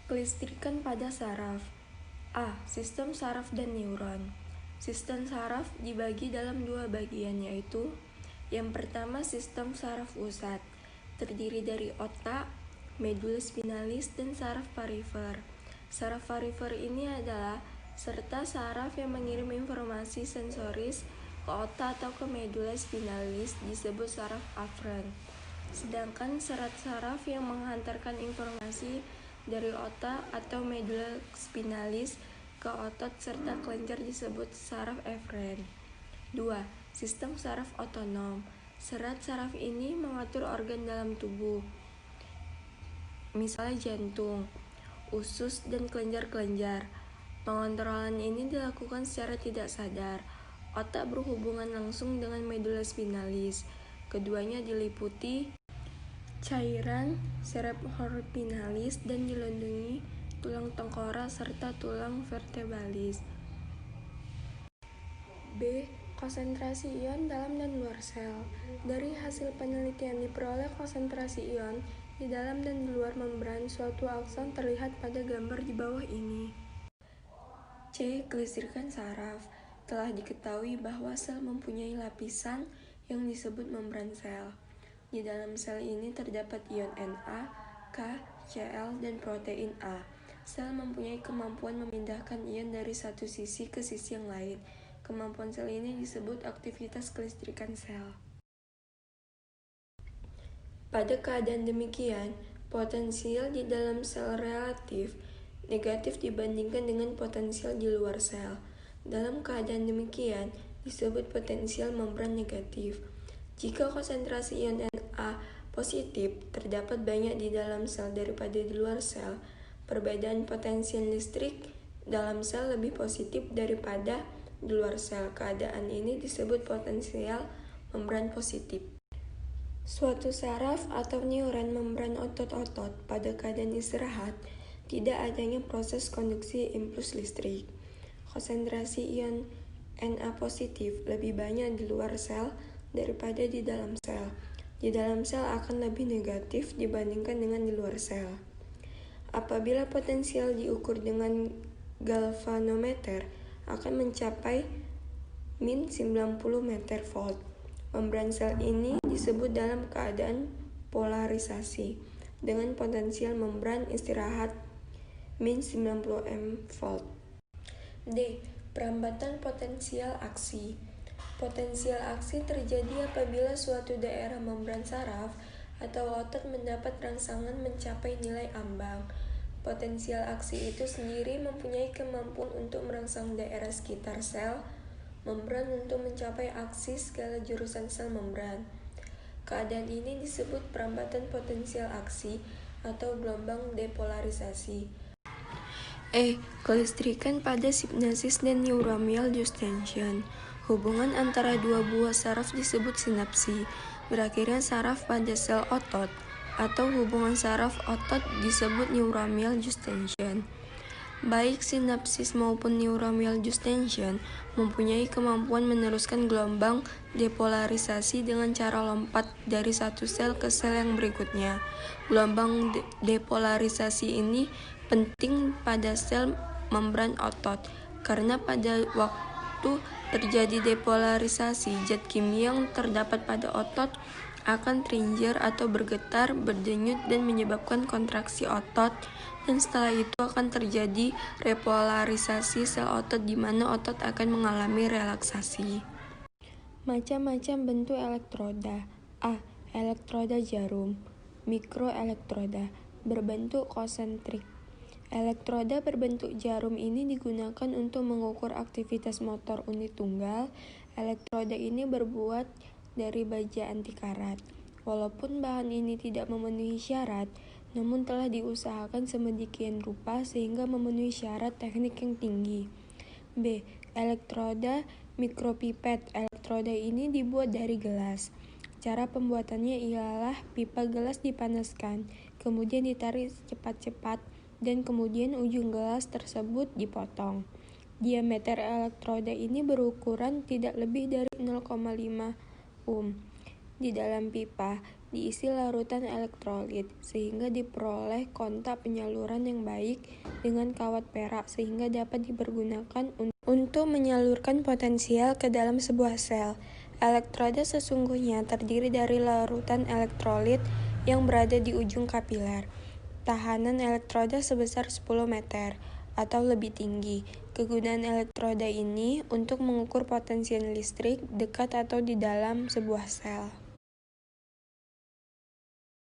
Kelistrikan pada saraf. A. Sistem saraf dan neuron. Sistem saraf dibagi dalam dua bagian, yaitu yang pertama sistem saraf pusat, terdiri dari otak, medula spinalis, dan saraf parifer. Saraf parifer ini adalah serta saraf yang mengirim informasi sensoris ke otak atau ke medula spinalis disebut saraf aferen. Sedangkan serat saraf yang menghantarkan informasi dari otak atau medula spinalis ke otot serta kelenjar disebut saraf eferen. 2. Sistem saraf otonom. Serat saraf ini mengatur organ dalam tubuh, misalnya jantung, usus, dan kelenjar-kelenjar. Pengontrolan ini dilakukan secara tidak sadar. Otak berhubungan langsung dengan medula spinalis. Keduanya diliputi cairan cerebrospinalis dan dilindungi tulang tengkorak serta tulang vertebralis. B. Konsentrasi ion dalam dan luar sel. Dari hasil penelitian diperoleh konsentrasi ion di dalam dan di luar membran suatu akson terlihat pada gambar di bawah ini. C. Kelistrikan saraf. Telah diketahui bahwa sel mempunyai lapisan yang disebut membran sel. Di dalam sel ini terdapat ion Na, K, Cl, dan protein A. Sel mempunyai kemampuan memindahkan ion dari satu sisi ke sisi yang lain. Kemampuan sel ini disebut aktivitas kelistrikan sel. Pada keadaan demikian, potensial di dalam sel relatif negatif dibandingkan dengan potensial di luar sel. Dalam keadaan demikian, disebut potensial membran negatif. Jika konsentrasi ion Na positif terdapat banyak di dalam sel daripada di luar sel, perbedaan potensial listrik dalam sel lebih positif daripada di luar sel. Keadaan ini disebut potensial membran positif. Suatu saraf atau neuron membran otot-otot pada keadaan istirahat, tidak adanya proses konduksi impuls listrik. Konsentrasi ion Na positif lebih banyak di luar sel daripada di dalam sel. Di dalam sel akan lebih negatif dibandingkan dengan di luar sel. Apabila potensial diukur dengan galvanometer akan mencapai min 90 meter volt. Membran sel ini disebut dalam keadaan polarisasi dengan potensial membran istirahat min 90 mV. D. Perambatan potensial aksi. Potensial aksi terjadi apabila suatu daerah membran saraf atau otot mendapat rangsangan mencapai nilai ambang. Potensial aksi itu sendiri mempunyai kemampuan untuk merangsang daerah sekitar sel membran untuk mencapai aksi segala jurusan sel membran. Keadaan ini disebut perambatan potensial aksi atau gelombang depolarisasi. Kelistrikan pada sinapsis dan neuromial junction. Hubungan antara dua buah saraf disebut sinapsi. Berakhirnya saraf pada sel otot atau hubungan saraf otot disebut neuromial junction. Baik sinapsis maupun neuromial junction mempunyai kemampuan meneruskan gelombang depolarisasi dengan cara lompat dari satu sel ke sel yang berikutnya. Gelombang depolarisasi ini penting pada sel membran otot karena pada waktu terjadi depolarisasi, zat kimia yang terdapat pada otot akan trigger atau bergetar, berdenyut, dan menyebabkan kontraksi otot, dan setelah itu akan terjadi repolarisasi sel otot di mana otot akan mengalami relaksasi. Macam-macam bentuk elektroda. A. Elektroda jarum. Mikroelektroda berbentuk konsentrik. Elektroda berbentuk jarum ini digunakan untuk mengukur aktivitas motor unit tunggal. Elektroda ini berbuat dari baja anti karat. Walaupun bahan ini tidak memenuhi syarat, namun telah diusahakan sedemikian rupa sehingga memenuhi syarat teknik yang tinggi. B. Elektroda mikropipet. Elektroda ini dibuat dari gelas. Cara pembuatannya ialah pipa gelas dipanaskan, kemudian ditarik cepat-cepat, dan kemudian ujung gelas tersebut dipotong. Diameter elektroda ini berukuran tidak lebih dari 0,5 ohm. di dalam pipa diisi larutan elektrolit sehingga diperoleh kontak penyaluran yang baik dengan kawat perak sehingga dapat dipergunakan untuk menyalurkan potensial ke dalam sebuah sel. Elektroda sesungguhnya terdiri dari larutan elektrolit yang berada di ujung kapiler. Tahanan elektroda sebesar 10 meter atau lebih tinggi. Kegunaan elektroda ini untuk mengukur potensial listrik dekat atau di dalam sebuah sel.